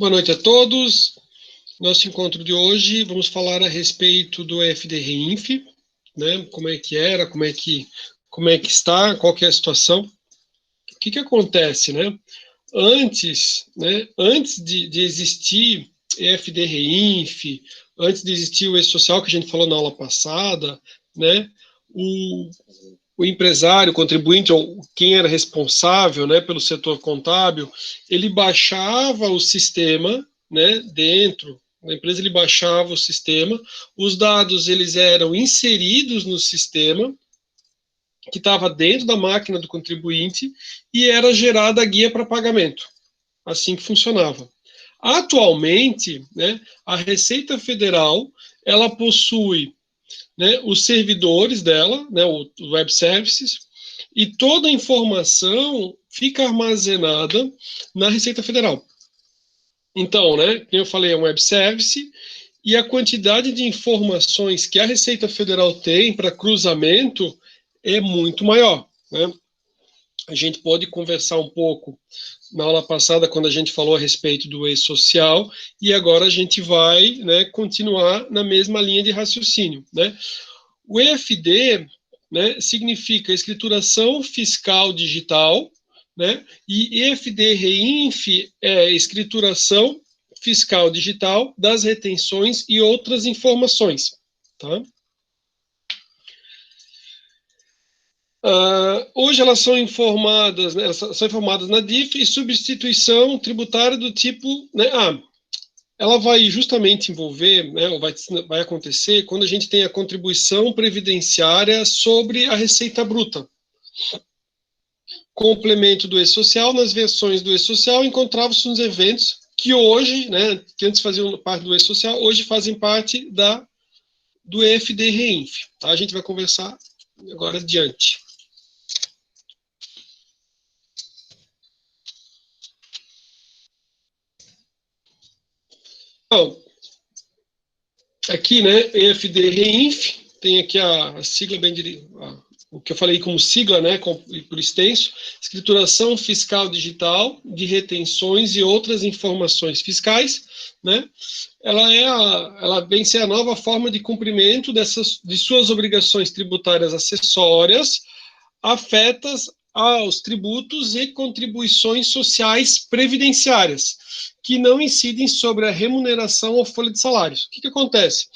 Boa noite a todos. Nosso encontro de hoje, vamos falar a respeito do EFD-REINF, né? Como é que era, como é que está, qual que é a situação. O que acontece, né? Antes de existir EFD-REINF, antes de existir o E-Social, que a gente falou na aula passada, né? O empresário, o contribuinte, ou quem era responsável, né, pelo setor contábil, ele baixava o sistema, né, dentro da empresa, ele baixava o sistema, os dados eles eram inseridos no sistema, que estava dentro da máquina do contribuinte, e era gerada a guia para pagamento. Assim que funcionava. Atualmente, né, a Receita Federal, ela possui, né, os servidores dela, né, o web services, e toda a informação fica armazenada na Receita Federal. Então, né, como eu falei, é um web service, e a quantidade de informações que a Receita Federal tem para cruzamento é muito maior, né? A gente pode conversar um pouco na aula passada, quando a gente falou a respeito do E-Social, e agora a gente vai, né, continuar na mesma linha de raciocínio, né? O EFD, né, significa escrituração fiscal digital, né, e EFD-REINF é escrituração fiscal digital das retenções e outras informações, tá? Hoje elas são informadas, né, na DIF e substituição tributária do tipo, né, ela vai justamente envolver, né, ou vai acontecer quando a gente tem a contribuição previdenciária sobre a receita bruta. Complemento do E-Social, nas versões do E-Social encontravam-se uns eventos que hoje, né, que antes faziam parte do E-Social, hoje fazem parte do EFD-REINF. Tá? A gente vai conversar agora adiante. Bom, aqui, né, EFD-REINF, tem aqui a sigla bem o que eu falei como sigla, né, por extenso, escrituração fiscal digital de retenções e outras informações fiscais, né? Ela vem ser a nova forma de cumprimento de suas obrigações tributárias acessórias, afetas aos tributos e contribuições sociais previdenciárias, que não incidem sobre a remuneração ou folha de salários. O que acontece?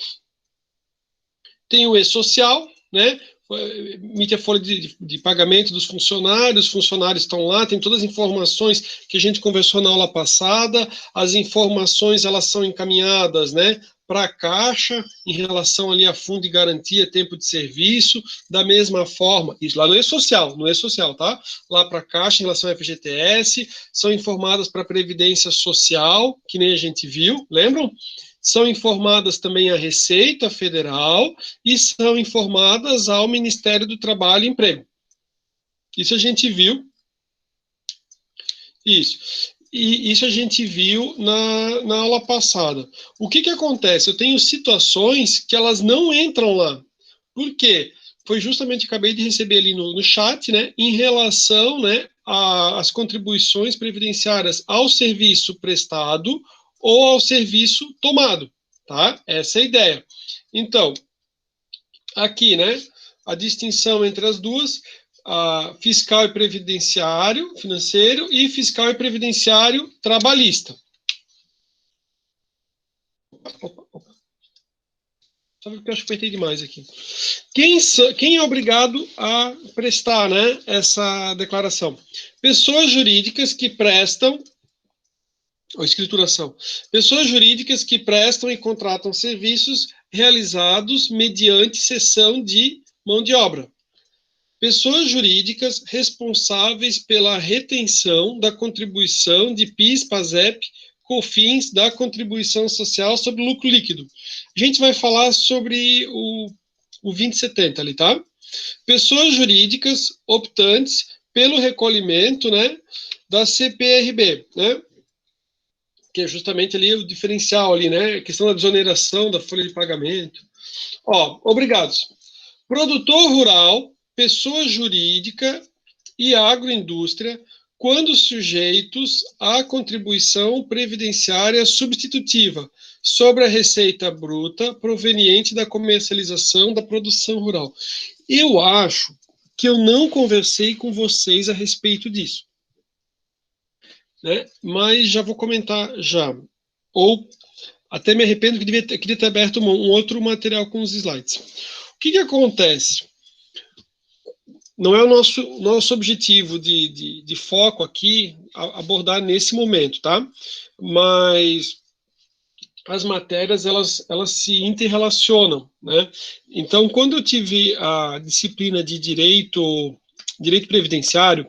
Tem o E-Social, né? Emite a folha de pagamento dos funcionários, os funcionários estão lá, tem todas as informações que a gente conversou na aula passada, as informações elas são encaminhadas, né, para a Caixa, em relação ali a fundo de garantia, tempo de serviço, da mesma forma, isso lá no E-Social, tá? Lá para a Caixa, em relação ao FGTS, são informadas para a Previdência Social, que nem a gente viu, lembram? São informadas também à Receita Federal e são informadas ao Ministério do Trabalho e Emprego. Isso a gente viu. Isso. E isso a gente viu na aula passada. O que acontece? Eu tenho situações que elas não entram lá. Por quê? Foi justamente, acabei de receber ali no chat, né, em relação, né, às contribuições previdenciárias ao serviço prestado ou ao serviço tomado, tá? Essa é a ideia. Então, aqui, né, a distinção entre as duas, fiscal e previdenciário financeiro e fiscal e previdenciário trabalhista. Só que eu apertei demais aqui. Quem é obrigado a prestar, né, essa declaração? Pessoas jurídicas que prestam, ou escrituração, pessoas jurídicas que prestam e contratam serviços realizados mediante cessão de mão de obra. Pessoas jurídicas responsáveis pela retenção da contribuição de PIS, PASEP, COFINS, da contribuição social sobre lucro líquido. A gente vai falar sobre o 2070 ali, tá? Pessoas jurídicas optantes pelo recolhimento, né, da CPRB, né? Que é justamente ali o diferencial ali, né? A questão da desoneração da folha de pagamento. Ó, obrigados. Produtor rural, pessoa jurídica e agroindústria quando sujeitos à contribuição previdenciária substitutiva sobre a receita bruta proveniente da comercialização da produção rural. Eu acho que eu não conversei com vocês a respeito disso, né? Mas já vou comentar já. Ou até me arrependo que queria ter aberto um outro material com os slides. O que acontece? Não é o nosso objetivo de foco aqui abordar nesse momento, tá? Mas as matérias, elas se interrelacionam, né? Então, quando eu tive a disciplina de direito previdenciário,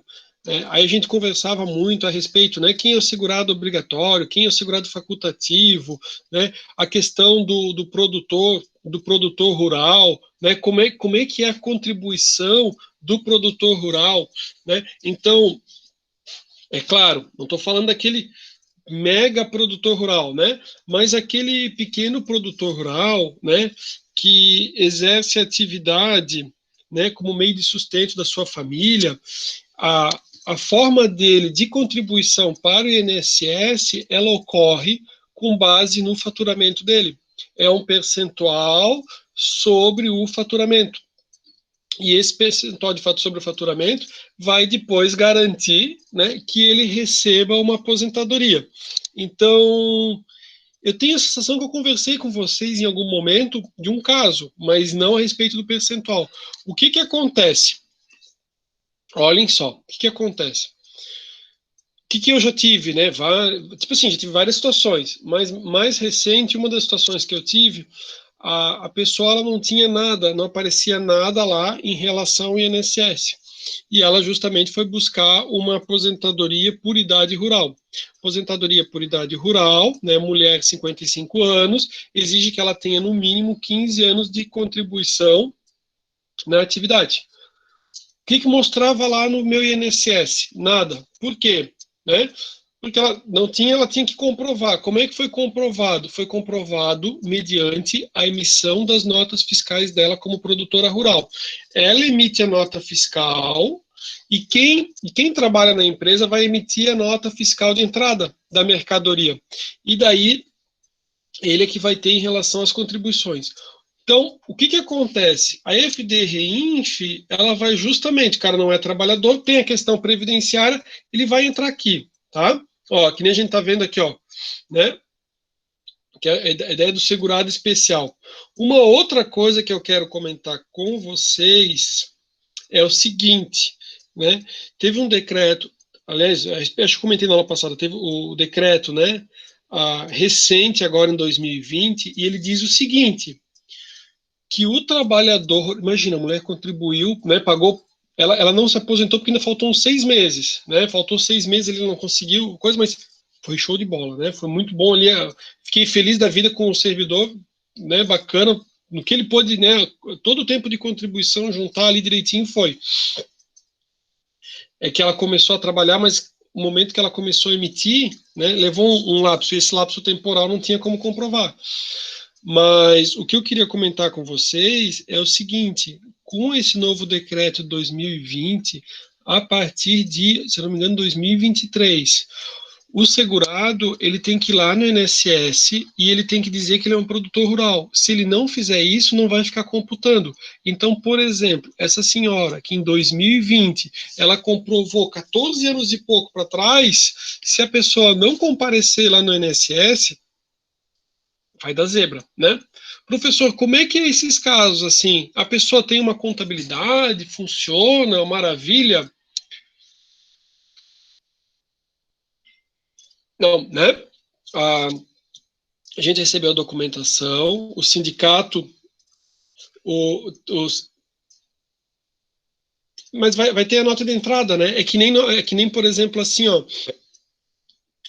aí a gente conversava muito a respeito, né? Quem é o segurado obrigatório, quem é o segurado facultativo, né? A questão do produtor rural, né? Como é que é a contribuição do produtor rural, né? Então, é claro, não estou falando daquele mega produtor rural, né? Mas aquele pequeno produtor rural, né? Que exerce atividade, né? Como meio de sustento da sua família, a forma dele de contribuição para o INSS, ela ocorre com base no faturamento dele. É um percentual sobre o faturamento. E esse percentual de fato sobre o faturamento vai depois garantir, né, que ele receba uma aposentadoria. Então, eu tenho a sensação que eu conversei com vocês em algum momento de um caso, mas não a respeito do percentual. O que acontece? Olhem só, o que acontece? O que eu já tive, né? Tipo assim, já tive várias situações, mas mais recente, uma das situações que eu tive, a pessoa ela não tinha nada, não aparecia nada lá em relação ao INSS. E ela justamente foi buscar uma aposentadoria por idade rural. Aposentadoria por idade rural, né, mulher 55 anos, exige que ela tenha no mínimo 15 anos de contribuição na atividade. O que mostrava lá no meu INSS? Nada. Por quê? Né? Porque ela não tinha, ela tinha que comprovar. Como é que foi comprovado? Foi comprovado mediante a emissão das notas fiscais dela como produtora rural. Ela emite a nota fiscal e quem trabalha na empresa vai emitir a nota fiscal de entrada da mercadoria. E daí, ele é que vai ter em relação às contribuições. Então, o que acontece? A FD-REINF, ela vai justamente, o cara não é trabalhador, tem a questão previdenciária, ele vai entrar aqui, tá? Ó, que nem a gente tá vendo aqui, ó, né? Que é a ideia do segurado especial. Uma outra coisa que eu quero comentar com vocês é o seguinte, né? Teve um decreto, aliás, acho que comentei na aula passada, teve o decreto, né? Recente, agora em 2020, e ele diz o seguinte, que o trabalhador, imagina, a mulher contribuiu, né, pagou, ela não se aposentou porque ainda faltou uns 6 meses, né, faltou 6 meses, ele não conseguiu, coisa, mas foi show de bola, né, foi muito bom ali, fiquei feliz da vida com o servidor, né, bacana, no que ele pôde, né, todo o tempo de contribuição juntar ali direitinho foi. É que ela começou a trabalhar, mas o momento que ela começou a emitir, né, levou um lapso, e esse lapso temporal não tinha como comprovar. Mas o que eu queria comentar com vocês é o seguinte, com esse novo decreto de 2020, a partir de, se não me engano, 2023, o segurado, ele tem que ir lá no INSS e ele tem que dizer que ele é um produtor rural. Se ele não fizer isso, não vai ficar computando. Então, por exemplo, essa senhora que em 2020, ela comprovou 14 anos e pouco para trás, se a pessoa não comparecer lá no INSS, vai dar zebra, né? Professor, como é que é esses casos, assim? A pessoa tem uma contabilidade, funciona, maravilha? Não, né? A gente recebeu a documentação, o sindicato, mas vai ter a nota de entrada, né? É que nem, por exemplo, assim, ó,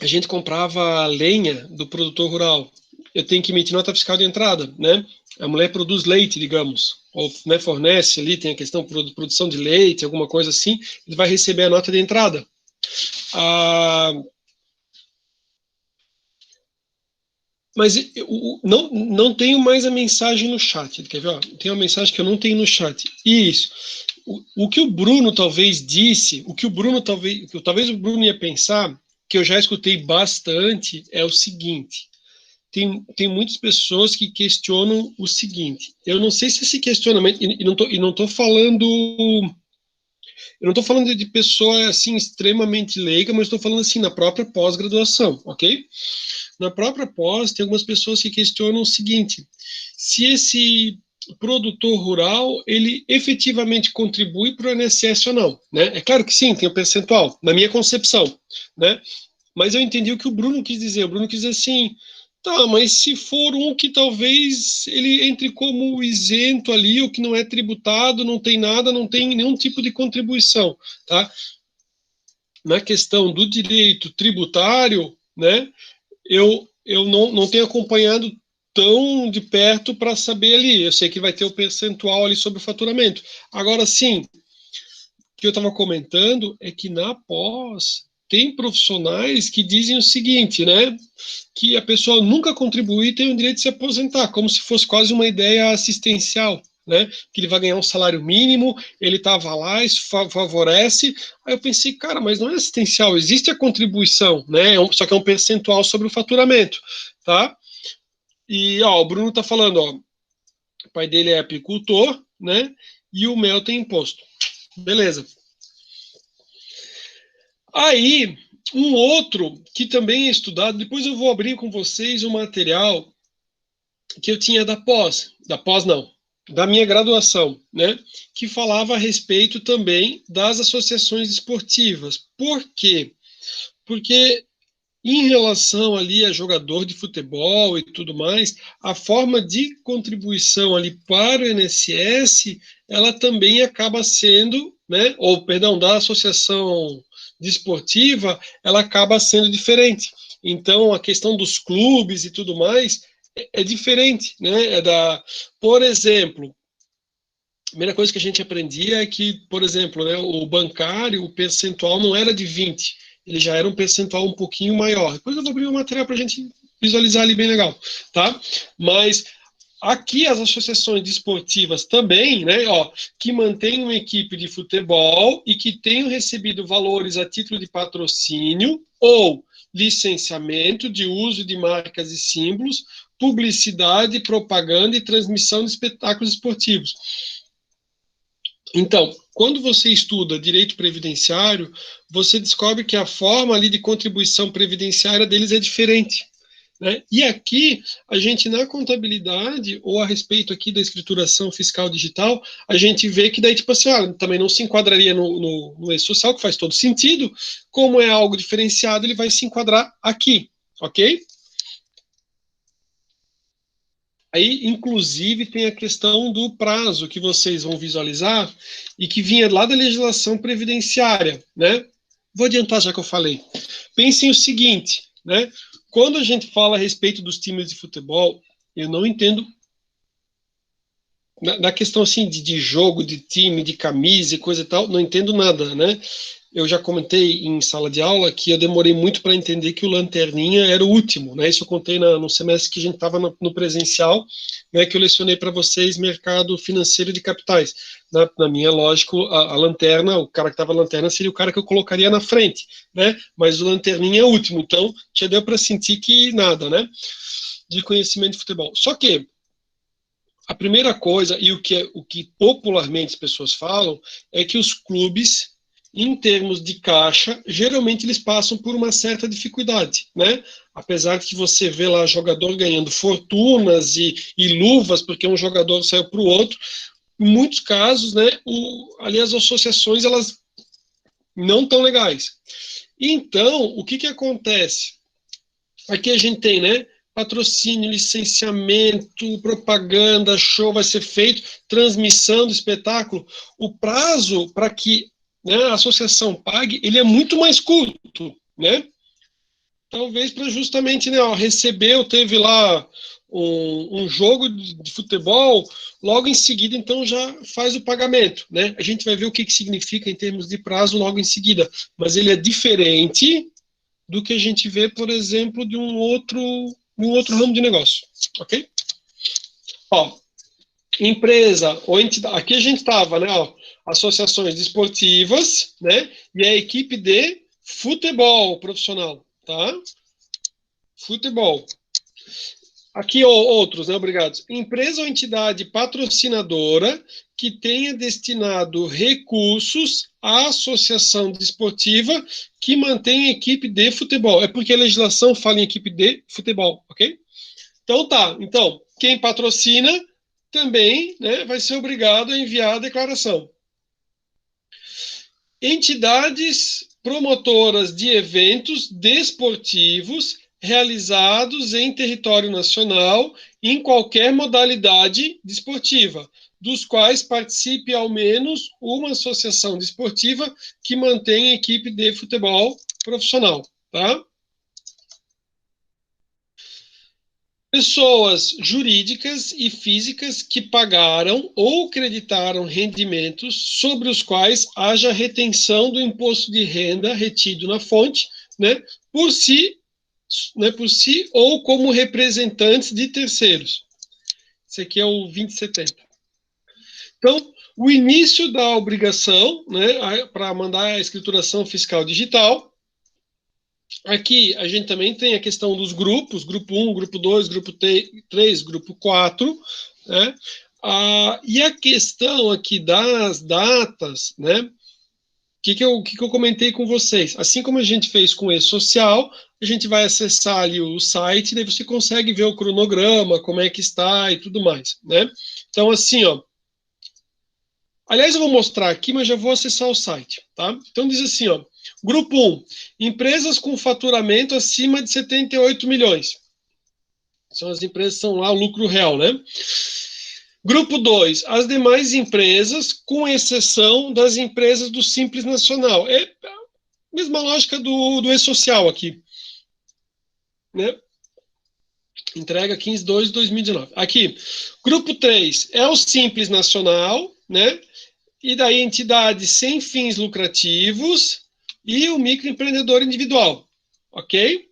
a gente comprava lenha do produtor rural. Eu tenho que emitir nota fiscal de entrada, né? A mulher produz leite, digamos, ou, né, fornece ali, tem a questão de produção de leite, alguma coisa assim, ele vai receber a nota de entrada. Mas eu não tenho mais a mensagem no chat. Quer ver? Ó, tem uma mensagem que eu não tenho no chat. Isso. o que o Bruno talvez disse, o que o Bruno talvez o Bruno ia pensar, que eu já escutei bastante, é o seguinte: tem muitas pessoas que questionam o seguinte. Eu não sei se esse questionamento, e não tô falando, eu não estou falando de pessoa assim extremamente leiga, mas estou falando assim na própria pós-graduação, ok? Na própria pós, tem algumas pessoas que questionam o seguinte: se esse produtor rural, ele efetivamente contribui para o INSS ou não, né? É claro que sim, tem o percentual, na minha concepção, né? Mas eu entendi o que o Bruno quis dizer. O Bruno quis dizer assim, tá, mas se for um que talvez ele entre como isento ali, ou que não é tributado, não tem nada, não tem nenhum tipo de contribuição, tá? Na questão do direito tributário, né, eu não tenho acompanhado tão de perto para saber ali. Eu sei que vai ter o percentual ali sobre o faturamento. Agora, sim, o que eu estava comentando é que na pós tem profissionais que dizem o seguinte, né? Que a pessoa nunca contribuir tem o direito de se aposentar, como se fosse quase uma ideia assistencial, né? Que ele vai ganhar um salário mínimo, ele estava lá, isso favorece. Aí eu pensei, cara, mas não é assistencial, existe a contribuição, né? Só que é um percentual sobre o faturamento, tá? E ó, o Bruno está falando, ó, o pai dele é apicultor, né? E o mel tem imposto. Beleza. Aí, um outro que também é estudado, depois eu vou abrir com vocês o material que eu tinha da pós não, da minha graduação, né? Que falava a respeito também das associações esportivas. Por quê? Porque em relação ali a jogador de futebol e tudo mais, a forma de contribuição ali para o INSS, ela também acaba sendo, né, ou perdão, da associação desportiva, ela acaba sendo diferente. Então, a questão dos clubes e tudo mais é diferente, né? Por exemplo, a primeira coisa que a gente aprendia é que, por exemplo, né, o bancário, o percentual não era de 20, ele já era um percentual um pouquinho maior. Depois eu vou abrir o material para a gente visualizar ali bem legal, tá? Mas aqui as associações desportivas também, né, ó, que mantêm uma equipe de futebol e que tenham recebido valores a título de patrocínio ou licenciamento de uso de marcas e símbolos, publicidade, propaganda e transmissão de espetáculos esportivos. Então, quando você estuda direito previdenciário, você descobre que a forma ali de contribuição previdenciária deles é diferente, né? E aqui, a gente na contabilidade, ou a respeito aqui da escrituração fiscal digital, a gente vê que daí, tipo assim, também não se enquadraria no E-Social, que faz todo sentido, como é algo diferenciado, ele vai se enquadrar aqui, ok? Aí, inclusive, tem a questão do prazo que vocês vão visualizar e que vinha lá da legislação previdenciária, né? Vou adiantar já que eu falei. Pensem o seguinte, né? Quando a gente fala a respeito dos times de futebol, eu não entendo na questão assim de jogo, de time, de camisa e coisa e tal, não entendo nada, né? Eu já comentei em sala de aula que eu demorei muito para entender que o Lanterninha era o último, né? Isso eu contei no semestre que a gente estava no presencial, né? Que eu lecionei para vocês mercado financeiro de capitais. Na minha lógica, a lanterna, o cara que estava lanterna seria o cara que eu colocaria na frente, né? Mas o Lanterninha é o último, então já deu para sentir que nada, né? De conhecimento de futebol. Só que a primeira coisa, e o que popularmente as pessoas falam, é que os clubes, em termos de caixa, geralmente eles passam por uma certa dificuldade, né? Apesar de que você vê lá jogador ganhando fortunas e luvas, porque um jogador saiu para o outro, em muitos casos, né, ali as associações, elas não estão legais. Então, o que acontece? Aqui a gente tem, né, patrocínio, licenciamento, propaganda, show vai ser feito, transmissão do espetáculo. O prazo para que, né, a associação pague, ele é muito mais curto, né? Talvez para justamente, né, ó, recebeu, teve lá um jogo de futebol, logo em seguida, então, já faz o pagamento, né? A gente vai ver o que significa em termos de prazo logo em seguida, mas ele é diferente do que a gente vê, por exemplo, de um outro ramo de negócio, ok? Ó, empresa ou entidade, aqui a gente estava, né, ó, associações desportivas, né? E a equipe de futebol profissional, tá? Futebol. Aqui outros, né? Obrigado. Empresa ou entidade patrocinadora que tenha destinado recursos à associação desportiva que mantém equipe de futebol. É porque a legislação fala em equipe de futebol, ok? Então tá. Então, quem patrocina também, né, vai ser obrigado a enviar a declaração. Entidades promotoras de eventos desportivos realizados em território nacional em qualquer modalidade desportiva, dos quais participe ao menos uma associação desportiva que mantém equipe de futebol profissional, tá? Pessoas jurídicas e físicas que pagaram ou creditaram rendimentos sobre os quais haja retenção do imposto de renda retido na fonte, né, por si ou como representantes de terceiros. Esse aqui é o 2070. Então, o início da obrigação, né, para mandar a escrituração fiscal digital. Aqui a gente também tem a questão dos grupos, grupo 1, grupo 2, grupo 3, grupo 4, né? E a questão aqui das datas, né? O que eu comentei com vocês? Assim como a gente fez com o E-Social, a gente vai acessar ali o site, daí você consegue ver o cronograma, como é que está e tudo mais, né? Então, assim, ó. Aliás, eu vou mostrar aqui, mas já vou acessar o site, tá? Então, diz assim, ó. Grupo 1, empresas com faturamento acima de 78 milhões. São as empresas que são lá o lucro real, né? Grupo 2, as demais empresas, com exceção das empresas do Simples Nacional. É a mesma lógica do E-Social aqui. Né? Entrega 15/2/2019. Aqui, grupo 3 é o Simples Nacional, né? E daí entidades sem fins lucrativos e o microempreendedor individual, ok?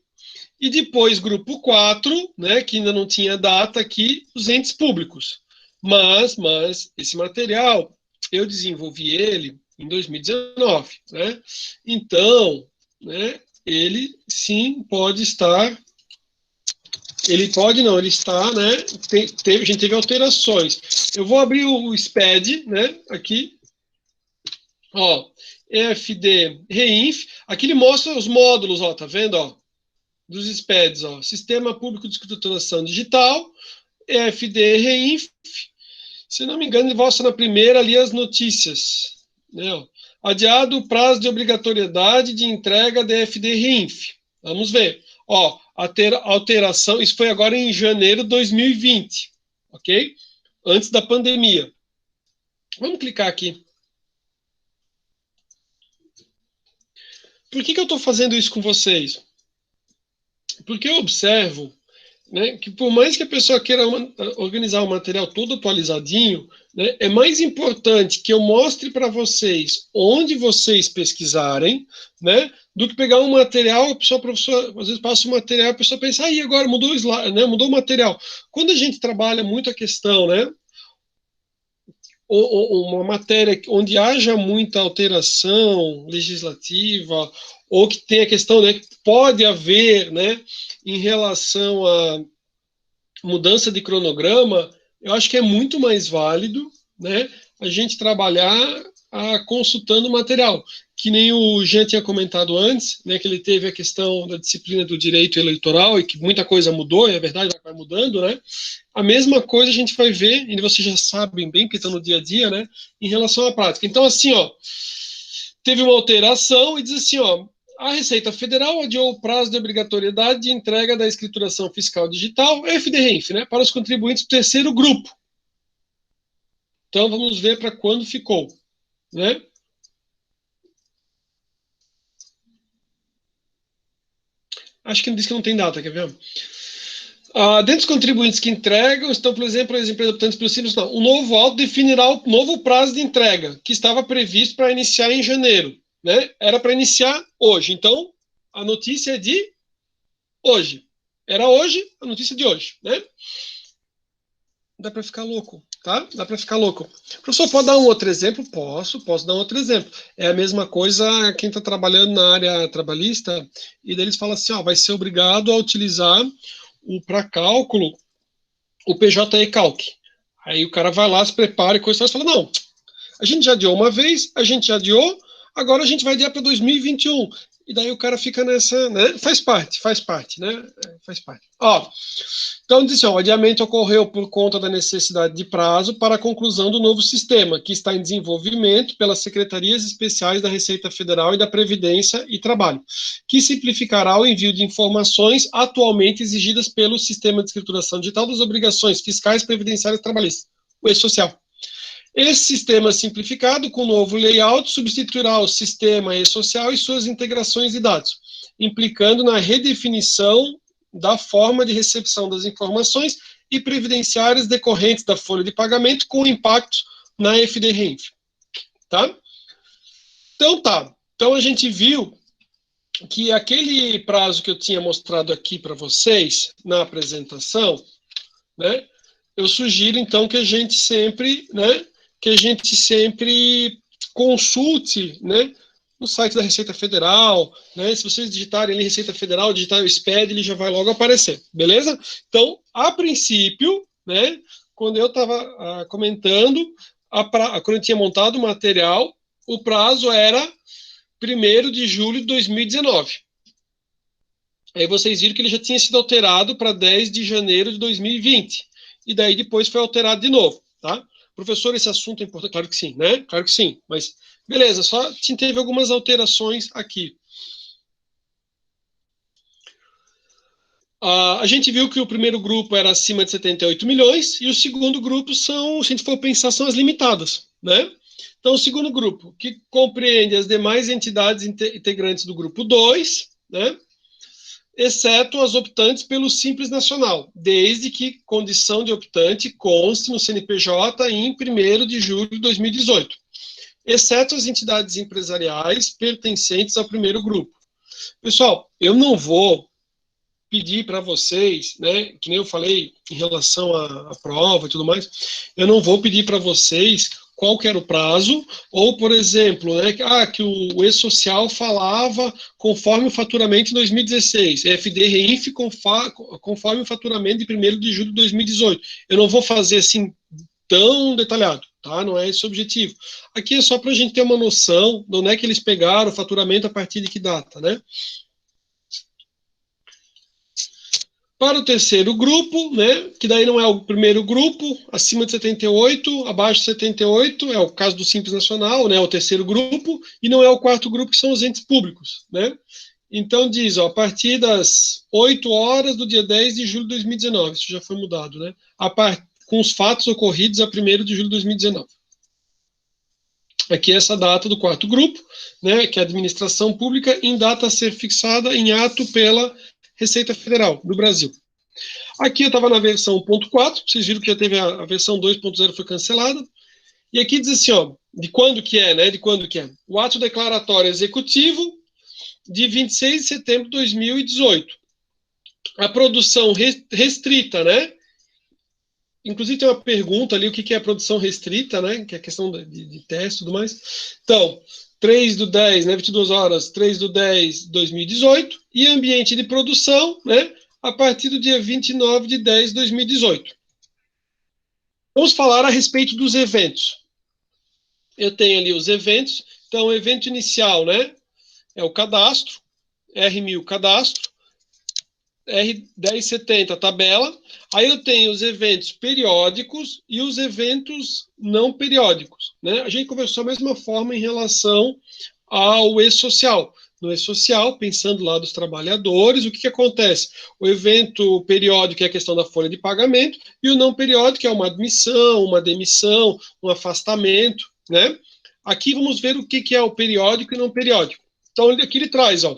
E depois, grupo 4, né, que ainda não tinha data aqui, os entes públicos. Mas esse material, eu desenvolvi ele em 2019, né? Então, né, ele sim pode estar, ele pode não, ele está, né, a gente teve alterações. Eu vou abrir o SPED, né, aqui, ó, EFD Reinf, aqui ele mostra os módulos, ó, tá vendo, ó, dos SPEDs, ó, Sistema Público de Escrituração Digital, EFD Reinf, se não me engano, ele mostra na primeira ali as notícias, né, ó, adiado o prazo de obrigatoriedade de entrega da EFD Reinf, vamos ver, ó, alteração, isso foi agora em janeiro de 2020, ok? Antes da pandemia. Vamos clicar aqui. Por que eu estou fazendo isso com vocês? Porque eu observo, né, que por mais que a pessoa queira organizar o material todo atualizadinho, né, é mais importante que eu mostre para vocês onde vocês pesquisarem, né, do que pegar um material, a pessoa às vezes passa o material, a pessoa pensa, aí agora mudou o slide, né, mudou o material. Quando a gente trabalha muito a questão, né, uma matéria onde haja muita alteração legislativa, ou que tem a questão, né, que pode haver, né, em relação a mudança de cronograma, eu acho que é muito mais válido, né, a gente trabalhar consultando o material. Que nem o Jean tinha comentado antes, né, que ele teve a questão da disciplina do direito eleitoral e que muita coisa mudou, e é verdade, vai mudando, né? A mesma coisa a gente vai ver, e vocês já sabem bem, que estão no dia a dia, né, em relação à prática. Então, assim, ó, teve uma alteração e diz assim, ó, a Receita Federal adiou o prazo de obrigatoriedade de entrega da escrituração fiscal digital, FDRENF, né, para os contribuintes do terceiro grupo. Então, vamos ver para quando ficou, né? Acho que diz que não tem data, quer ver? Dentre os contribuintes que entregam, estão, por exemplo, as empresas optantes pelo Simples, não. O novo auto definirá o novo prazo de entrega, que estava previsto para iniciar em janeiro, né? Era para iniciar hoje. Então, a notícia é de hoje. Era hoje, a notícia de hoje, né? Dá para ficar louco. Tá? Dá para ficar louco. Professor, pode dar um outro exemplo? Posso dar um outro exemplo. É a mesma coisa quem está trabalhando na área trabalhista, e daí eles falam assim, ó, vai ser obrigado a utilizar para cálculo o PJE Calc. Aí o cara vai lá, se prepara e coisa e fala, não, a gente já adiou uma vez, a gente já adiou, agora a gente vai adiar para 2021. E daí o cara fica nessa, né? Faz parte, né? Faz parte. Ó, então, diz, ó, o adiamento ocorreu por conta da necessidade de prazo para a conclusão do novo sistema, que está em desenvolvimento pelas secretarias especiais da Receita Federal e da Previdência e Trabalho, que simplificará o envio de informações atualmente exigidas pelo Sistema de Escrituração Digital das obrigações fiscais, previdenciárias e trabalhistas, o E-Social. Esse sistema simplificado, com o novo layout, substituirá o sistema E-Social e suas integrações de dados, implicando na redefinição da forma de recepção das informações e previdenciárias decorrentes da folha de pagamento, com impactos na FD-REINF. Tá? Então tá. Então a gente viu que aquele prazo que eu tinha mostrado aqui para vocês na apresentação, né? Eu sugiro então que a gente sempre, né? Que a gente sempre consulte, né? No site da Receita Federal, né? Se vocês digitarem ali Receita Federal, digitar o SPED, ele já vai logo aparecer, beleza? Então, a princípio, né? Quando eu estava comentando, quando eu tinha montado o material, o prazo era 1º de julho de 2019. Aí vocês viram que ele já tinha sido alterado para 10 de janeiro de 2020. E daí depois foi alterado de novo, tá? Professor, esse assunto é importante? Claro que sim, né? Claro que sim, mas beleza, só teve algumas alterações aqui. A gente viu que o primeiro grupo era acima de 78 milhões e o segundo grupo são, se a gente for pensar, são as limitadas, né? Então, o segundo grupo, que compreende as demais entidades integrantes do grupo 2, né? Exceto as optantes pelo Simples Nacional, desde que condição de optante conste no CNPJ em 1º de julho de 2018, exceto as entidades empresariais pertencentes ao primeiro grupo. Pessoal, eu não vou pedir para vocês, né, que nem eu falei em relação à prova e tudo mais, eu não vou pedir para vocês qual que era o prazo, ou, por exemplo, né, que o E-Social falava conforme o faturamento em 2016, FD-REINF conforme o faturamento de 1º de julho de 2018. Eu não vou fazer assim tão detalhado, tá? Não é esse o objetivo. Aqui é só para a gente ter uma noção de onde é que eles pegaram o faturamento a partir de que data, né? Para o terceiro grupo, né, que daí não é o primeiro grupo, acima de 78, abaixo de 78, é o caso do Simples Nacional, né, o terceiro grupo, e não é o quarto grupo, que são os entes públicos, né? Então diz, ó, a partir das 8 horas do dia 10 de julho de 2019, isso já foi mudado, né? Com os fatos ocorridos a 1º de julho de 2019. Aqui é essa data do quarto grupo, né, que é a administração pública, em data a ser fixada em ato pela Receita Federal do Brasil. Aqui eu estava na versão 1.4, vocês viram que já teve a versão 2.0 foi cancelada. E aqui diz assim, ó, de quando que é, né? De quando que é? O ato declaratório executivo de 26 de setembro de 2018. A produção restrita, né? Inclusive tem uma pergunta ali, o que é a produção restrita, né? Que é a questão de teste e tudo mais. Então, 3 do 10, né, 22 horas, 3 do 10 de 2018, e ambiente de produção, né, a partir do dia 29 de 10 de 2018. Vamos falar a respeito dos eventos. Eu tenho ali os eventos. Então, o evento inicial, né, é o cadastro, R1000 cadastro, R1070 tabela. Aí eu tenho os eventos periódicos e os eventos não periódicos, né? A gente conversou da mesma forma em relação ao E-Social. No E-Social, pensando lá dos trabalhadores, o que acontece? O evento periódico é a questão da folha de pagamento e o não periódico é uma admissão, uma demissão, um afastamento, né? Aqui vamos ver o que é o periódico e não periódico. Então, aqui ele traz, ó,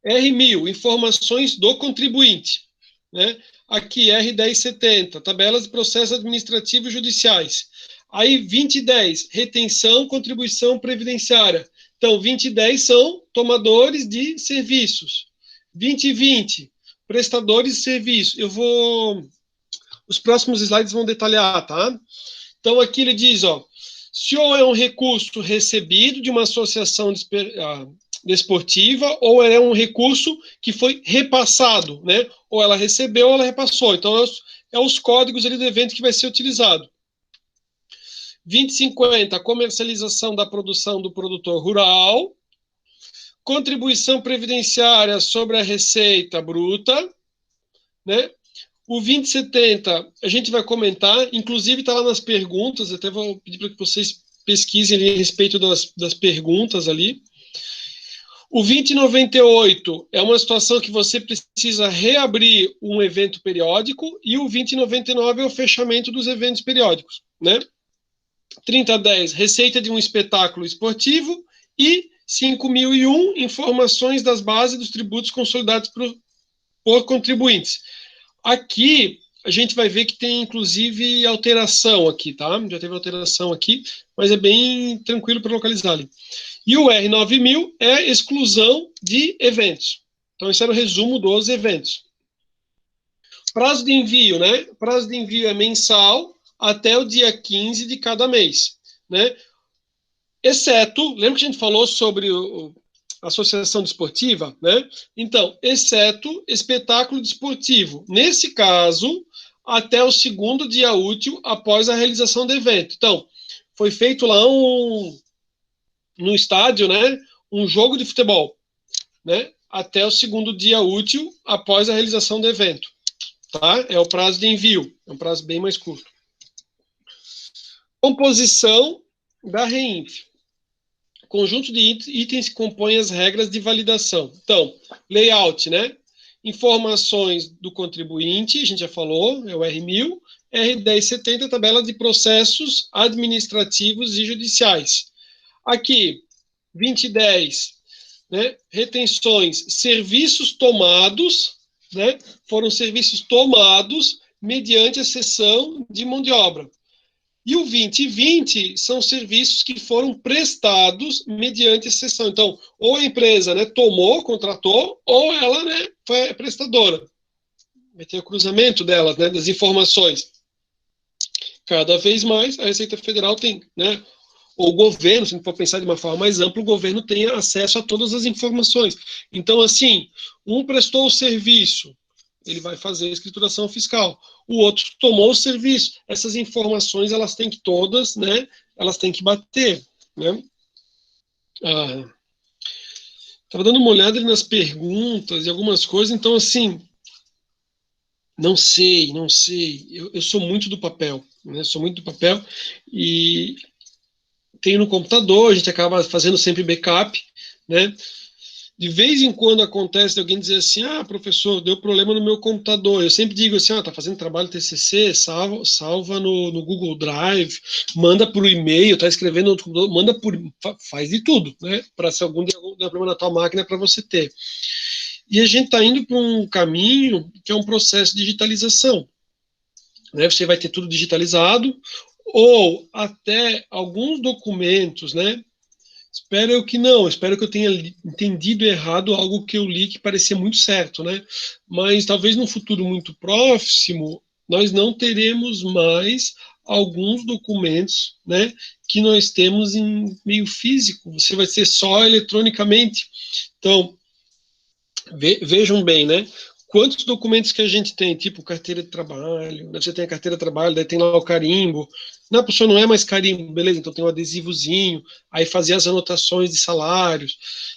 R1000, informações do contribuinte, né? Aqui, R1070, tabelas de processos administrativos e judiciais. Aí, 2010, retenção, contribuição previdenciária. Então, 2010 são tomadores de serviços. 2020, prestadores de serviços. Eu vou Os próximos slides vão detalhar, tá? Então, aqui ele diz, ó, se ou é um recurso recebido de uma associação desportiva, ou é um recurso que foi repassado, né? Ou ela recebeu ou ela repassou. Então, é os códigos ali do evento que vai ser utilizado. 2050, comercialização da produção do produtor rural. Contribuição previdenciária sobre a receita bruta, né? O 2070, a gente vai comentar, inclusive está lá nas perguntas, até vou pedir para que vocês pesquisem ali a respeito das perguntas ali. O 2098 é uma situação que você precisa reabrir um evento periódico, e o 2099 é o fechamento dos eventos periódicos, né? 3010, receita de um espetáculo esportivo, e 5001, informações das bases dos tributos consolidados por contribuintes. Aqui, a gente vai ver que tem, inclusive, alteração aqui, tá? Já teve alteração aqui, mas é bem tranquilo para localizar ali. E o R9000 é exclusão de eventos. Então, esse era o resumo dos eventos. Prazo de envio, né? Prazo de envio é mensal até o dia 15 de cada mês, né? Exceto, lembra que a gente falou sobre a associação desportiva, né? Então, exceto espetáculo desportivo. Nesse caso, até o 2º dia útil após a realização do evento. Então, foi feito lá no estádio, né? Um jogo de futebol, né? Até o 2º dia útil após a realização do evento, tá? É o prazo de envio, é um prazo bem mais curto. Composição da REINF. Conjunto de itens que compõem as regras de validação. Então, layout, né? Informações do contribuinte, a gente já falou, é o R1000. R1070, tabela de processos administrativos e judiciais. Aqui, 2010, né? Retenções, serviços tomados, né? Foram serviços tomados mediante a cessão de mão de obra. E o 2020 são serviços que foram prestados mediante exceção. Então, ou a empresa, né, tomou, contratou, ou ela, né, foi prestadora. Vai ter o cruzamento delas, né, das informações. Cada vez mais a Receita Federal tem, né, ou o governo, se a gente for pensar de uma forma mais ampla, o governo tem acesso a todas as informações. Então, assim, um prestou o serviço, ele vai fazer a escrituração fiscal. O outro tomou o serviço. Essas informações, elas têm que todas, né, elas têm que bater, né. Estava dando uma olhada nas perguntas e algumas coisas, então, assim, não sei. Eu sou muito do papel, né, sou muito do papel, e tenho no computador, a gente acaba fazendo sempre backup, né. De vez em quando acontece de alguém dizer assim, professor, deu problema no meu computador. Eu sempre digo assim, tá fazendo trabalho TCC, salva no Google Drive, manda por e-mail, tá escrevendo no computador, manda faz de tudo, né? Para se algum dia der problema na tua máquina, para você ter. E a gente está indo para um caminho que é um processo de digitalização, né? Você vai ter tudo digitalizado, ou até alguns documentos, né? Espero que não, espero que eu tenha entendido errado algo que eu li que parecia muito certo, né? Mas talvez num futuro muito próximo, nós não teremos mais alguns documentos, né, que nós temos em meio físico, você vai ser só eletronicamente. Então, vejam bem, né? Quantos documentos que a gente tem, tipo carteira de trabalho, né? Você tem a carteira de trabalho, daí tem lá o carimbo. Não, a pessoa não é mais carimbo, beleza, então tem um adesivozinho, aí fazia as anotações de salários.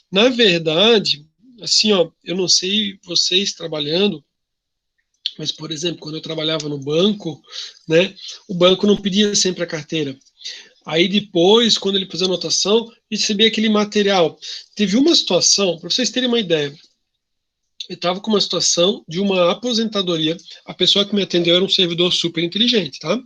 Na verdade, assim, ó, eu não sei vocês trabalhando, mas, por exemplo, quando eu trabalhava no banco, né, o banco não pedia sempre a carteira. Aí depois, quando ele fazia a anotação, recebia aquele material. Teve uma situação, para vocês terem uma ideia, eu estava com uma situação de uma aposentadoria, a pessoa que me atendeu era um servidor super inteligente, tá?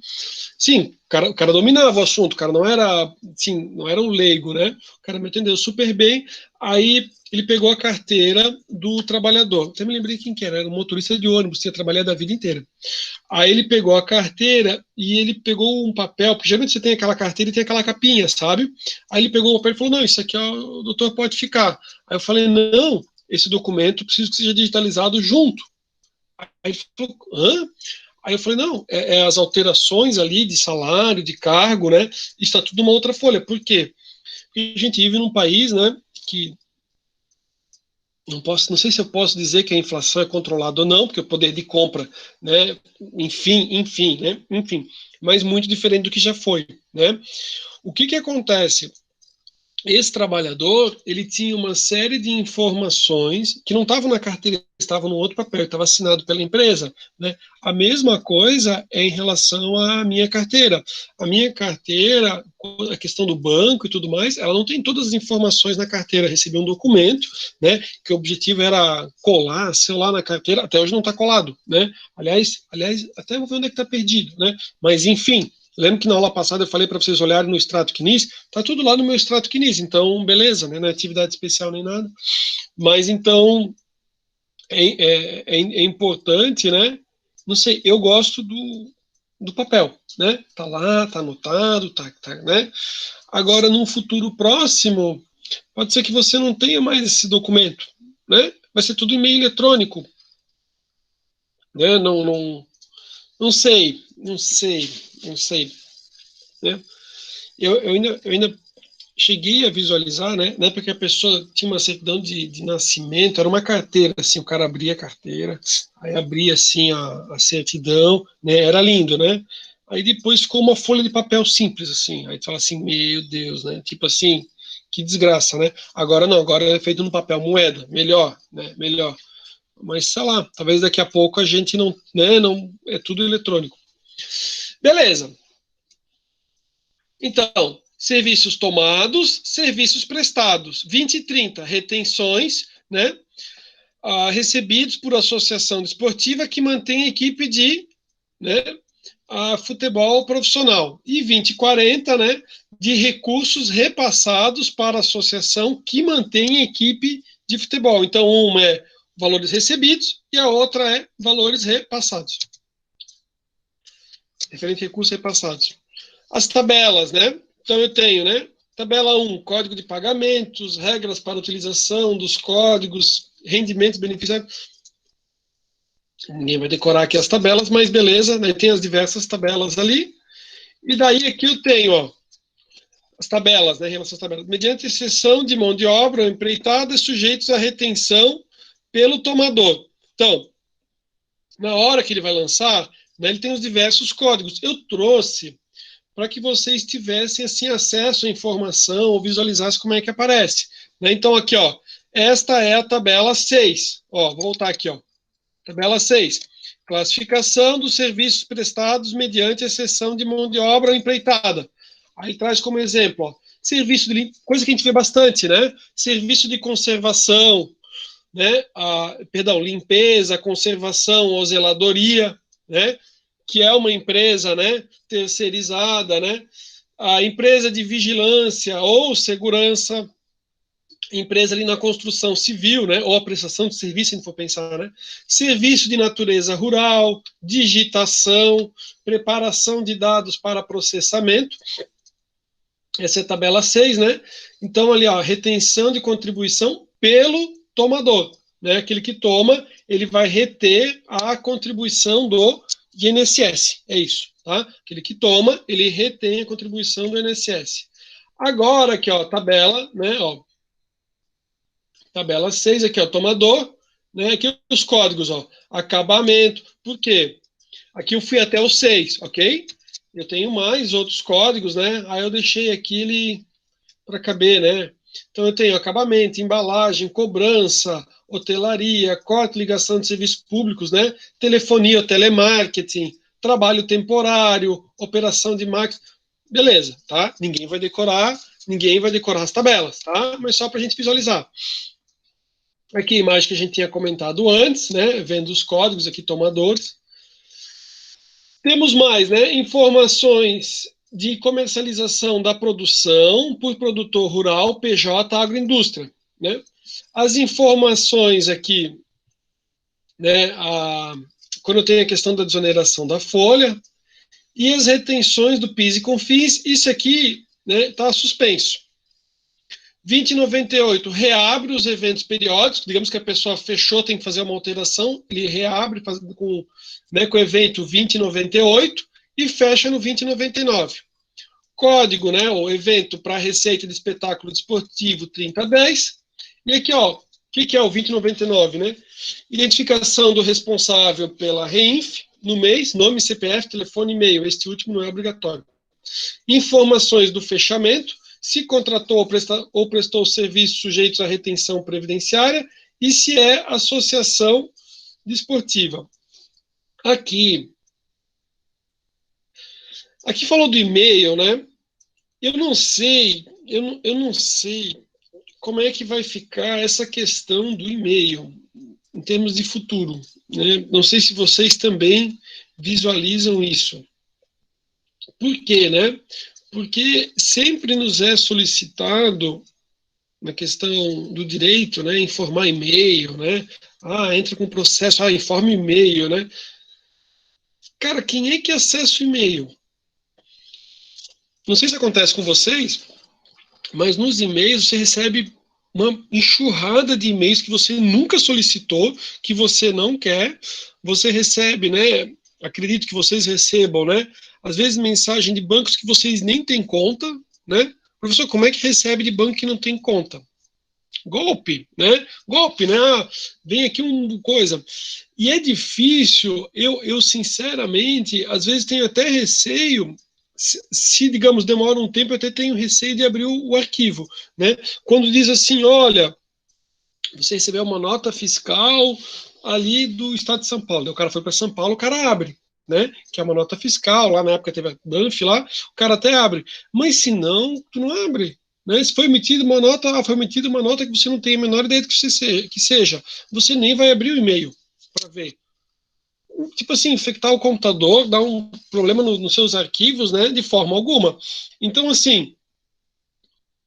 Sim, o cara dominava o assunto, o cara não era, sim, não era um leigo, né? O cara me atendeu super bem, aí ele pegou a carteira do trabalhador, até me lembrei quem que era um motorista de ônibus, tinha trabalhado a vida inteira. Aí ele pegou a carteira e ele pegou um papel, porque geralmente você tem aquela carteira e tem aquela capinha, sabe? Aí ele pegou o papel e falou, não, isso aqui ó, o doutor pode ficar. Aí eu falei, não, esse documento preciso que seja digitalizado junto. Aí ele falou, hã? Aí eu falei, não, é as alterações ali de salário, de cargo, né? Está tudo numa outra folha. Por quê? Porque a gente vive num país, né, que não sei se eu posso dizer que a inflação é controlada ou não, porque o poder de compra, né, enfim, mas muito diferente do que já foi, né? O que acontece? Esse trabalhador, ele tinha uma série de informações que não estavam na carteira, estavam no outro papel, estava assinado pela empresa, né? A mesma coisa é em relação à minha carteira. A minha carteira, a questão do banco e tudo mais, ela não tem todas as informações na carteira. Eu recebi um documento, né, que o objetivo era colar, selar na carteira, até hoje não está colado, né? Aliás, até vou ver onde é que está perdido, né? Mas, enfim, lembro que na aula passada eu falei para vocês olharem no extrato CNIS, tá tudo lá no meu extrato CNIS, então beleza, né, não é atividade especial nem nada, mas então é importante, né, não sei, eu gosto do papel, né, tá lá, tá anotado, né, agora num futuro próximo, pode ser que você não tenha mais esse documento, né, vai ser tudo e-mail eletrônico, né, não sei, né, eu ainda cheguei a visualizar, né, porque a pessoa tinha uma certidão de nascimento, era uma carteira, assim, o cara abria a carteira, aí abria, assim, a certidão, né, era lindo, né, aí depois ficou uma folha de papel simples, assim, aí tu fala assim, meu Deus, né, tipo assim, que desgraça, né, agora não, agora é feito no papel moeda, melhor, né, melhor, mas sei lá, talvez daqui a pouco a gente não, né, não, é tudo eletrônico. Beleza, então, serviços tomados, serviços prestados. 20 e 30, retenções, né? Recebidos por associação desportiva que mantém a equipe de, né, futebol profissional. E 20 e 40, né, de recursos repassados para a associação que mantém a equipe de futebol. Então, uma é valores recebidos e a outra é valores repassados. Referente a recursos repassados. As tabelas, né? Então eu tenho, né? Tabela 1, código de pagamentos, regras para utilização dos códigos, rendimentos beneficiários. Ninguém vai decorar aqui as tabelas, mas beleza, né? Tem as diversas tabelas ali. E daí aqui eu tenho, ó, as tabelas, né? Em relação às tabelas. Mediante exceção de mão de obra ou empreitada, sujeitos à retenção pelo tomador. Então, na hora que ele vai lançar, né, ele tem os diversos códigos. Eu trouxe para que vocês tivessem assim acesso à informação ou visualizassem como é que aparece, né? Então aqui, ó, esta é a tabela 6. Ó, vou voltar aqui, ó. Tabela 6. Classificação dos serviços prestados mediante exceção de mão de obra empreitada. Aí traz como exemplo, ó, serviço de coisa que a gente vê bastante, né? Serviço de conservação, né? Limpeza, conservação ou zeladoria, né? Que é uma empresa, né, terceirizada, né, a empresa de vigilância ou segurança, empresa ali na construção civil, né, ou a prestação de serviço, se a gente for pensar, né, serviço de natureza rural, digitação, preparação de dados para processamento, essa é a tabela 6, né, então ali, ó, retenção de contribuição pelo tomador, né, aquele que toma, ele vai reter a contribuição do INSS, é isso, tá? Aquele que toma, ele retém a contribuição do INSS. Agora aqui, ó, tabela, né, ó, tabela 6 aqui, ó, tomador, né, aqui os códigos, ó, acabamento, por quê? Aqui eu fui até o 6, ok? Eu tenho mais outros códigos, né, aí eu deixei aqui ele para caber, né? Então eu tenho acabamento, embalagem, cobrança, hotelaria, corte, ligação de serviços públicos, né? Telefonia, telemarketing, trabalho temporário, operação de máquina. Beleza, tá? Ninguém vai decorar as tabelas, tá? Mas só para a gente visualizar. Aqui a imagem que a gente tinha comentado antes, né? Vendo os códigos aqui, tomadores. Temos mais, né? Informações de comercialização da produção por produtor rural, PJ, agroindústria, né? As informações aqui, né? Quando eu tenho a questão da desoneração da folha e as retenções do PIS e COFINS, isso aqui, né? Está suspenso. 2098, reabre os eventos periódicos, digamos que a pessoa fechou, tem que fazer uma alteração, ele reabre com o evento 2098 e fecha no 2099. Código, né, o evento para receita de espetáculo desportivo 3010. E aqui, ó, o que é o 2099, né? Identificação do responsável pela REINF no mês, nome, CPF, telefone e e-mail. Este último não é obrigatório. Informações do fechamento, se contratou ou prestou serviços sujeitos à retenção previdenciária e se é associação desportiva. Aqui falou do e-mail, né? Eu não sei como é que vai ficar essa questão do e-mail em termos de futuro, né? Não sei se vocês também visualizam isso. Por quê, né? Porque sempre nos é solicitado, na questão do direito, né, informar e-mail, né? Entra com processo, informa e-mail, né? Cara, quem é que acessa o e-mail? Não sei se acontece com vocês, mas nos e-mails você recebe uma enxurrada de e-mails que você nunca solicitou, que você não quer. Você recebe, né? Acredito que vocês recebam, né? Às vezes mensagem de bancos que vocês nem têm conta, né? Professor, como é que recebe de banco que não tem conta? Golpe, né? Golpe, né? Vem aqui uma coisa. E é difícil, eu sinceramente, às vezes tenho até receio, se, digamos, demora um tempo, eu até tenho receio de abrir o arquivo, né? Quando diz assim, olha, você recebeu uma nota fiscal ali do Estado de São Paulo. O cara foi para São Paulo, o cara abre, né? Que é uma nota fiscal, lá na época teve a Banff lá, o cara até abre. Mas se não, tu não abre. Né? Se foi emitida uma nota, foi emitida uma nota que você não tem a menor ideia do que seja, você nem vai abrir o e-mail para ver. Tipo assim, infectar o computador, dar um problema nos seus arquivos, né? De forma alguma. Então, assim,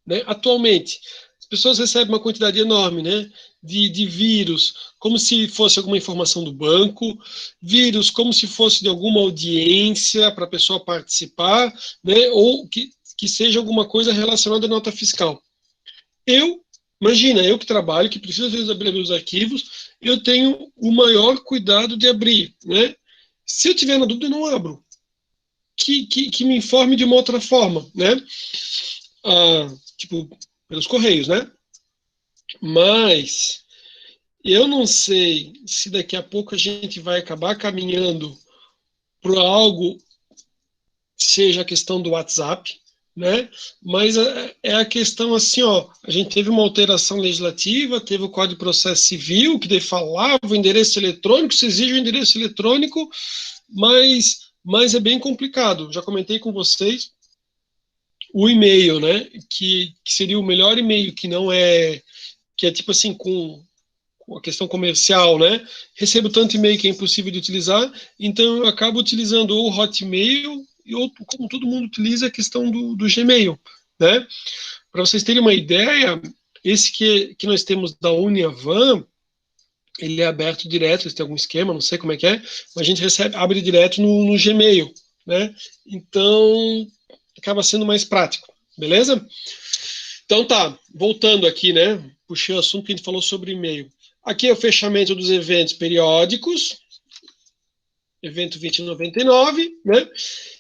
né, atualmente, as pessoas recebem uma quantidade enorme, né, de vírus, como se fosse alguma informação do banco, vírus como se fosse de alguma audiência para a pessoa participar, né, ou que seja alguma coisa relacionada à nota fiscal. Imagina, eu que trabalho, que preciso às vezes abrir os arquivos, eu tenho o maior cuidado de abrir, né? Se eu tiver na dúvida, eu não abro. Que me informe de uma outra forma, né? Tipo, pelos correios, né? Mas eu não sei se daqui a pouco a gente vai acabar caminhando para algo, seja a questão do WhatsApp, né? Mas é a questão assim, ó, a gente teve uma alteração legislativa, teve o Código de Processo Civil, que daí falava o endereço eletrônico, se exige o endereço eletrônico, mas é bem complicado. Já comentei com vocês o e-mail, né? Que seria o melhor e-mail, que é tipo assim, com a questão comercial, né? Recebo tanto e-mail que é impossível de utilizar, então eu acabo utilizando o Hotmail e outro, como todo mundo utiliza, a questão do Gmail, né? Para vocês terem uma ideia, esse que nós temos da Uniavan, ele é aberto direto, eles têm algum esquema, não sei como é que é, mas a gente abre direto no Gmail, né? Então, acaba sendo mais prático, beleza? Então tá, voltando aqui, né? Puxei o assunto que a gente falou sobre e-mail. Aqui é o fechamento dos eventos periódicos, evento 2099, né?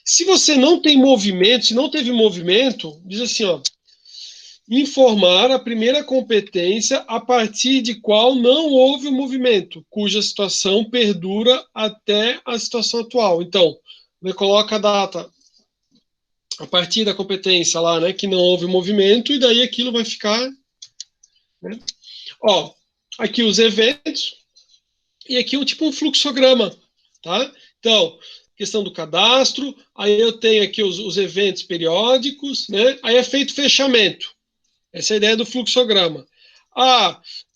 Se você não tem movimento, se não teve movimento, diz assim, ó, informar a primeira competência a partir de qual não houve o movimento, cuja situação perdura até a situação atual. Então, você coloca a data a partir da competência lá, né, que não houve movimento, e daí aquilo vai ficar, né? Ó, aqui os eventos, e aqui um fluxograma, tá? Então, questão do cadastro, aí eu tenho aqui os eventos periódicos, né? Aí é feito fechamento. Essa é a ideia do fluxograma.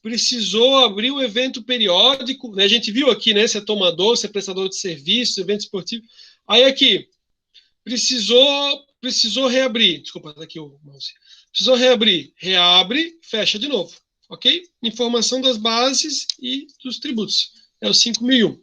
Precisou abrir um evento periódico, né? A gente viu aqui, né? Se é tomador, se é prestador de serviços, evento esportivo. Aí aqui, precisou reabrir. Desculpa, tá aqui o mouse. Precisou reabrir. Reabre, fecha de novo. Ok? Informação das bases e dos tributos. É o 5001.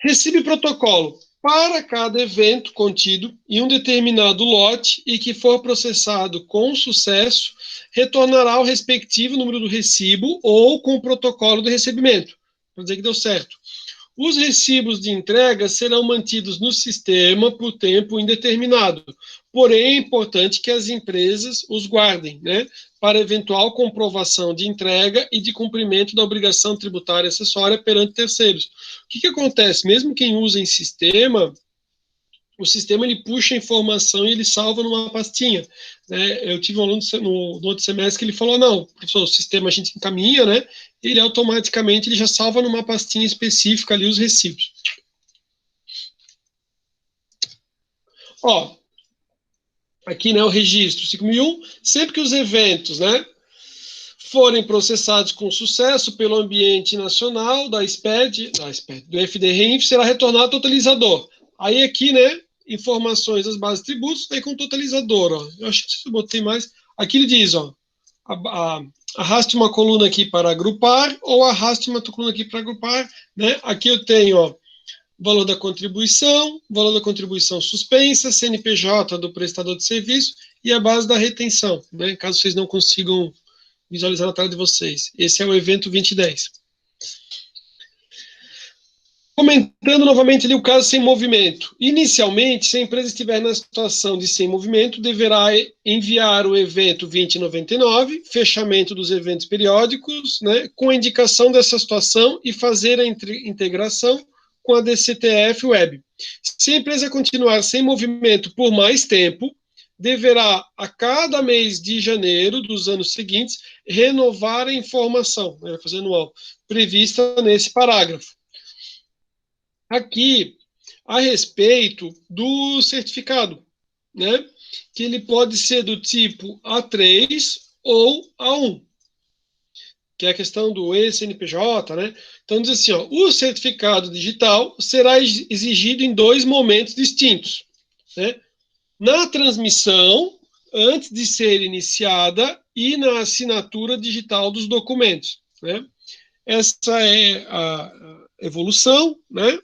Recibe protocolo. para cada evento contido em um determinado lote e que for processado com sucesso, retornará o respectivo número do recibo ou com o protocolo de recebimento, para dizer que deu certo. Os recibos de entrega serão mantidos no sistema por tempo indeterminado, porém é importante que as empresas os guardem, né, para eventual comprovação de entrega e de cumprimento da obrigação tributária acessória perante terceiros. O que acontece? Mesmo quem usa em sistema, o sistema ele puxa a informação e ele salva numa pastinha, né? Eu tive um aluno no outro semestre que ele falou, não, professor, o sistema a gente encaminha, né? Ele automaticamente ele já salva numa pastinha específica ali os recibos. Ó, aqui, né, o registro 5001, sempre que os eventos, né, forem processados com sucesso pelo ambiente nacional da SPED, do FDRINF, será retornado ao totalizador. Aí aqui, né, informações das bases de tributos, aí com totalizador, ó. Eu acho que eu botei mais. Aqui ele diz, ó, arraste uma coluna aqui para agrupar, ou arraste uma coluna aqui para agrupar, né? Aqui eu tenho, ó, valor da contribuição suspensa, CNPJ do prestador de serviço e a base da retenção, né? Caso vocês não consigam visualizar na tela de vocês. Esse é o evento 2010. Comentando novamente ali o caso sem movimento. Inicialmente, se a empresa estiver na situação de sem movimento, deverá enviar o evento 2099, fechamento dos eventos periódicos, né, com a indicação dessa situação e fazer a integração com a DCTF Web. Se a empresa continuar sem movimento por mais tempo, deverá, a cada mês de janeiro dos anos seguintes, renovar a informação, né, fazer anual, prevista nesse parágrafo. Aqui, a respeito do certificado, né? Que ele pode ser do tipo A3 ou A1, que é a questão do eCNPJ, né? Então, diz assim, ó, o certificado digital será exigido em 2 momentos distintos, né? Na transmissão, antes de ser iniciada, e na assinatura digital dos documentos, né? Essa é a evolução, né?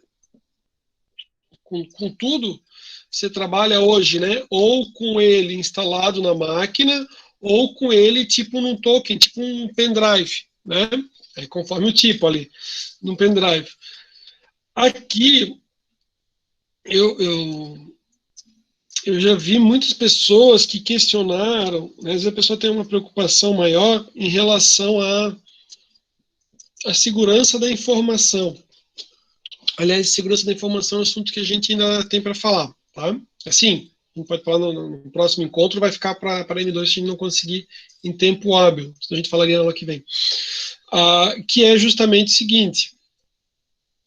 Com tudo, você trabalha hoje, né? Ou com ele instalado na máquina, ou com ele tipo num token, tipo um pendrive, né? É conforme o tipo ali, num pendrive. Aqui, eu já vi muitas pessoas que questionaram, né? Às vezes a pessoa tem uma preocupação maior em relação à segurança da informação. Aliás, segurança da informação é um assunto que a gente ainda tem para falar, tá? Assim, a gente pode falar no próximo encontro, vai ficar para M2 se a gente não conseguir em tempo hábil, senão a gente falaria na aula que vem. Que é justamente o seguinte,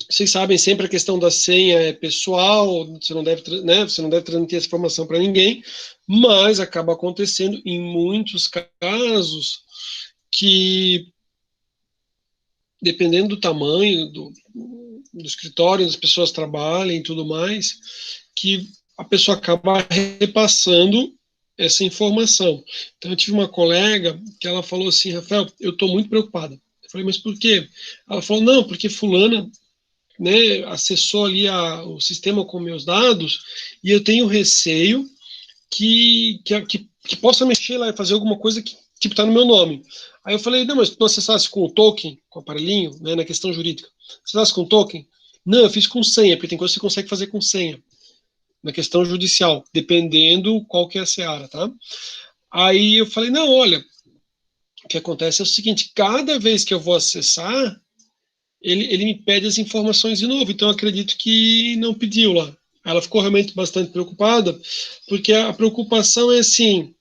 vocês sabem, sempre a questão da senha é pessoal, você não deve, né, você não deve transmitir essa informação para ninguém, mas acaba acontecendo em muitos casos que, dependendo do tamanho do escritório, as pessoas trabalham e tudo mais, que a pessoa acaba repassando essa informação. Então, eu tive uma colega que ela falou assim, Rafael, eu estou muito preocupada. Eu falei, mas por quê? Ela falou, não, porque fulana, né, acessou ali o sistema com meus dados e eu tenho receio que possa mexer lá e fazer alguma coisa que tipo está no meu nome. Aí eu falei, não, mas tu acessasse com o token, com o aparelhinho, né, na questão jurídica, acessasse com o token? Não, eu fiz com senha, porque tem coisa que você consegue fazer com senha, na questão judicial, dependendo qual que é a seara, tá? Aí eu falei, não, olha, o que acontece é o seguinte, cada vez que eu vou acessar, ele me pede as informações de novo, então eu acredito que não pediu lá. Ela ficou realmente bastante preocupada, porque a preocupação é assim,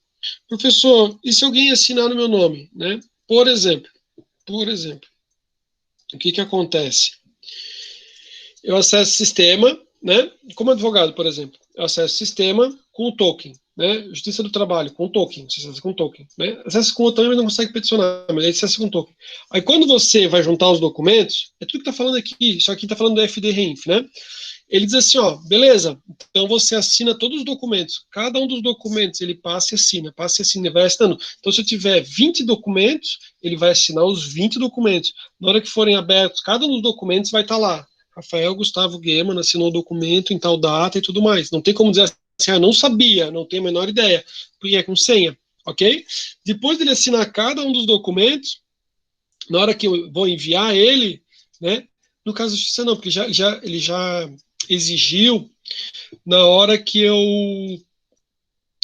professor, e se alguém assinar no meu nome, né? Por exemplo, o que acontece? Eu acesso o sistema, né? Como advogado, por exemplo, eu acesso o sistema com o token, né? Justiça do Trabalho, com o token, você acessa com o token, né? Acessa com o token, mas não consegue peticionar, mas aí você acessa com o token. Aí quando você vai juntar os documentos, é tudo que está falando aqui, só que está falando do FDRINF, né? Ele diz assim, ó, beleza, então você assina todos os documentos, cada um dos documentos ele passa e assina, ele vai assinando. Então se eu tiver 20 documentos, ele vai assinar os 20 documentos. Na hora que forem abertos, cada um dos documentos vai estar lá, Rafael Gustavo Gueman assinou o documento em tal data e tudo mais. Não tem como dizer assim, não sabia, não tenho a menor ideia, porque é com senha, ok? Depois dele assinar cada um dos documentos, na hora que eu vou enviar ele, né? No caso da justiça não, porque ele já exigiu na hora que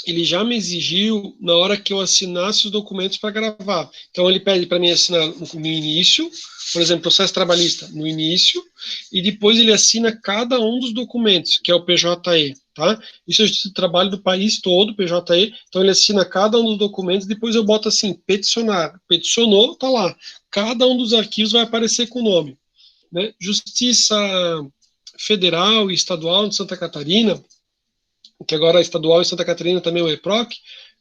ele já me exigiu na hora que eu assinasse os documentos para gravar. Então ele pede para mim assinar no início, por exemplo, processo trabalhista no início, e depois ele assina cada um dos documentos, que é o PJE, tá? Isso é o trabalho do país todo, PJE, então ele assina cada um dos documentos, depois eu boto assim, peticionar. Peticionou, tá lá. Cada um dos arquivos vai aparecer com o nome, né? Justiça Federal e Estadual de Santa Catarina, que agora é estadual em Santa Catarina também é o EPROC,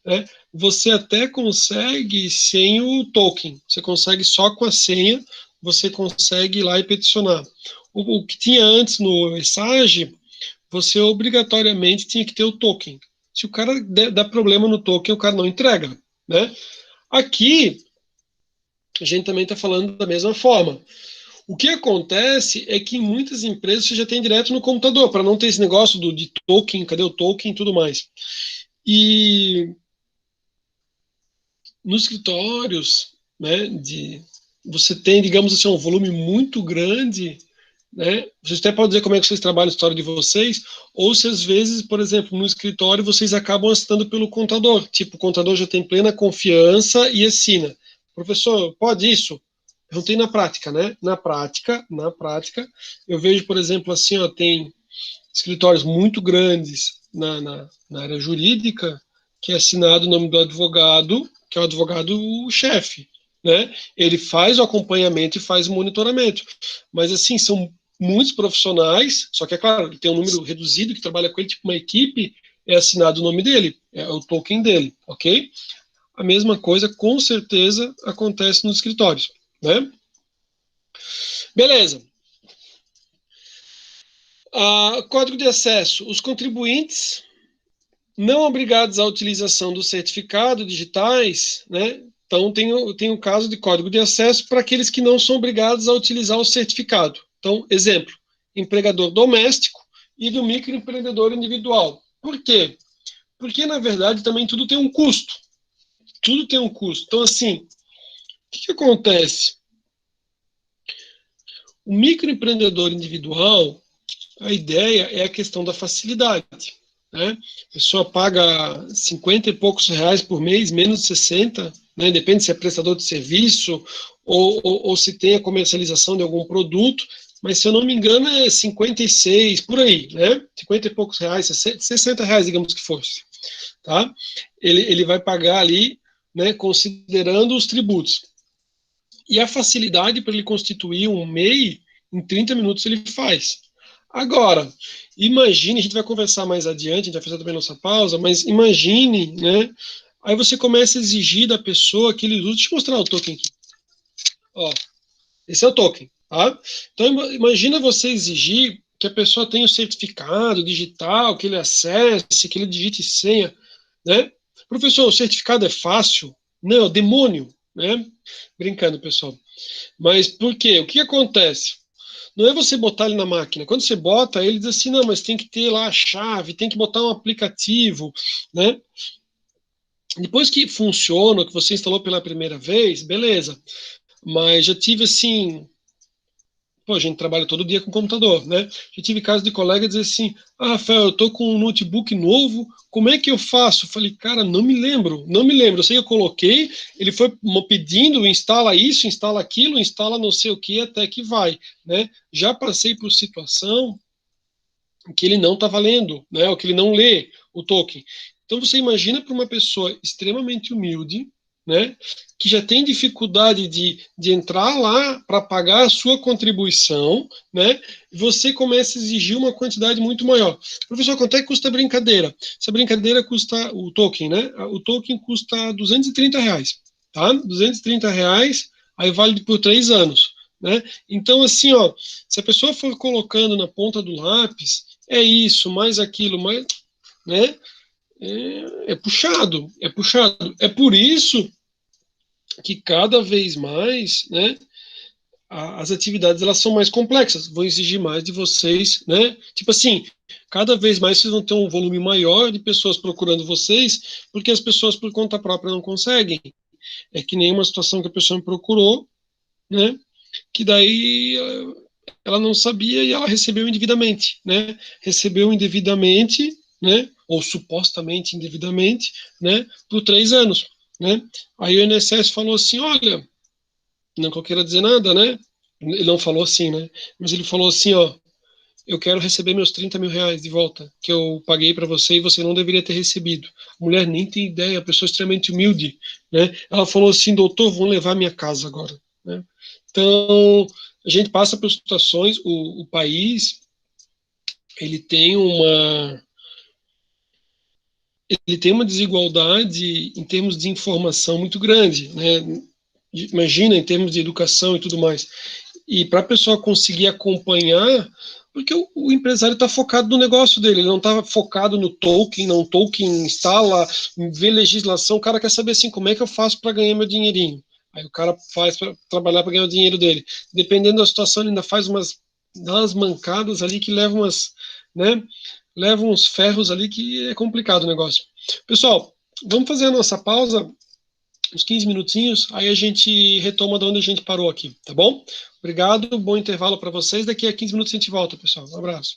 né, você até consegue sem o token, você consegue só com a senha, você consegue ir lá e peticionar. O que tinha antes no ESAGE, você obrigatoriamente tinha que ter o token. Se o cara dá problema no token, o cara não entrega, né? Aqui, a gente também está falando da mesma forma. O que acontece é que em muitas empresas você já tem direto no computador, para não ter esse negócio de token, cadê o token e tudo mais. E nos escritórios, né, você tem, digamos assim, um volume muito grande, né? Você até pode dizer como é que vocês trabalham a história de vocês, ou se às vezes, por exemplo, no escritório vocês acabam assinando pelo contador. Tipo, o contador já tem plena confiança e assina. Professor, pode isso? Perguntei na prática, né? Na prática, eu vejo, por exemplo, assim, ó, tem escritórios muito grandes na área jurídica, que é assinado o nome do advogado, que é o advogado-chefe, né? Ele faz o acompanhamento e faz o monitoramento. Mas, assim, são muitos profissionais, só que, é claro, tem um número reduzido que trabalha com ele, tipo uma equipe, é assinado o nome dele, é o token dele, ok? A mesma coisa, com certeza, acontece nos escritórios, né? Beleza. Código de acesso. Os contribuintes não obrigados à utilização do certificado digitais, né? Então, tem o caso de código de acesso para aqueles que não são obrigados a utilizar o certificado. Então, exemplo, empregador doméstico e do microempreendedor individual. Por quê? Porque, na verdade, também tudo tem um custo. Tudo tem um custo. Então, assim, o que acontece? O microempreendedor individual, a ideia é a questão da facilidade. Né? A pessoa paga 50 e poucos reais por mês, menos de 60, né? Depende se é prestador de serviço ou se tem a comercialização de algum produto, mas se eu não me engano é 56, por aí, né? 50 e poucos reais, 60 reais, digamos que fosse. Tá? Ele vai pagar ali, né, considerando os tributos. E a facilidade para ele constituir um MEI, em 30 minutos ele faz. Agora, imagine, a gente vai conversar mais adiante, a gente vai fazer também nossa pausa, mas imagine, né? Aí você começa a exigir da pessoa que ele use. Deixa eu mostrar o token aqui. Ó, esse é o token, tá? Então, imagina você exigir que a pessoa tenha o certificado digital, que ele acesse, que ele digite senha, né? Professor, o certificado é fácil? Não, demônio, né? Brincando, pessoal. Mas por quê? O que acontece? Não é você botar ele na máquina. Quando você bota, ele diz assim, não, mas tem que ter lá a chave, tem que botar um aplicativo, né? Depois que funciona, que você instalou pela primeira vez, beleza. Mas já tive assim, pô, a gente trabalha todo dia com computador, né? Já tive caso de colega dizer assim, Rafael, eu tô com um notebook novo, como é que eu faço? Eu falei, cara, não me lembro. Eu sei que eu coloquei, ele foi pedindo, instala isso, instala aquilo, instala não sei o que, até que vai, né? Já passei por situação que ele não está valendo, né? Ou que ele não lê o token. Então você imagina para uma pessoa extremamente humilde, né, que já tem dificuldade de entrar lá para pagar a sua contribuição, né, você começa a exigir uma quantidade muito maior. Professor, quanto é que custa a brincadeira? Essa brincadeira custa, o token, né, o token custa R$ 230, tá? R$ 230, aí vale por 3 anos, né? Então, assim, ó, se a pessoa for colocando na ponta do lápis, é isso, mais aquilo, mais, né, é puxado, é puxado. É por isso que cada vez mais, né, as atividades elas são mais complexas, vão exigir mais de vocês, né? Tipo assim, cada vez mais vocês vão ter um volume maior de pessoas procurando vocês, porque as pessoas por conta própria não conseguem. É que nem uma situação que a pessoa me procurou, né? Que daí ela não sabia e ela recebeu indevidamente, né? Recebeu indevidamente, né? Ou supostamente indevidamente, né? Por 3 anos, né? Aí o INSS falou assim, olha, não que eu queira dizer nada, né? Ele não falou assim, né? Mas ele falou assim, ó, eu quero receber meus 30 mil reais de volta, que eu paguei para você e você não deveria ter recebido. A mulher nem tem ideia, a pessoa extremamente humilde, né? Ela falou assim, doutor, vão levar minha casa agora, né? Então, a gente passa por situações, o país, ele tem uma, ele tem uma desigualdade em termos de informação muito grande, né? Imagina, em termos de educação e tudo mais. E para a pessoa conseguir acompanhar, porque o empresário está focado no negócio dele, ele não está focado no token, não token instala, vê legislação, o cara quer saber assim, como é que eu faço para ganhar meu dinheirinho? Aí o cara faz para trabalhar para ganhar o dinheiro dele. Dependendo da situação, ele ainda faz umas mancadas ali que levam umas, né? Levam uns ferros ali que é complicado o negócio. Pessoal, vamos fazer a nossa pausa uns 15 minutinhos, aí a gente retoma de onde a gente parou aqui, tá bom? Obrigado, bom intervalo para vocês. Daqui a 15 minutos a gente volta, pessoal. Um abraço.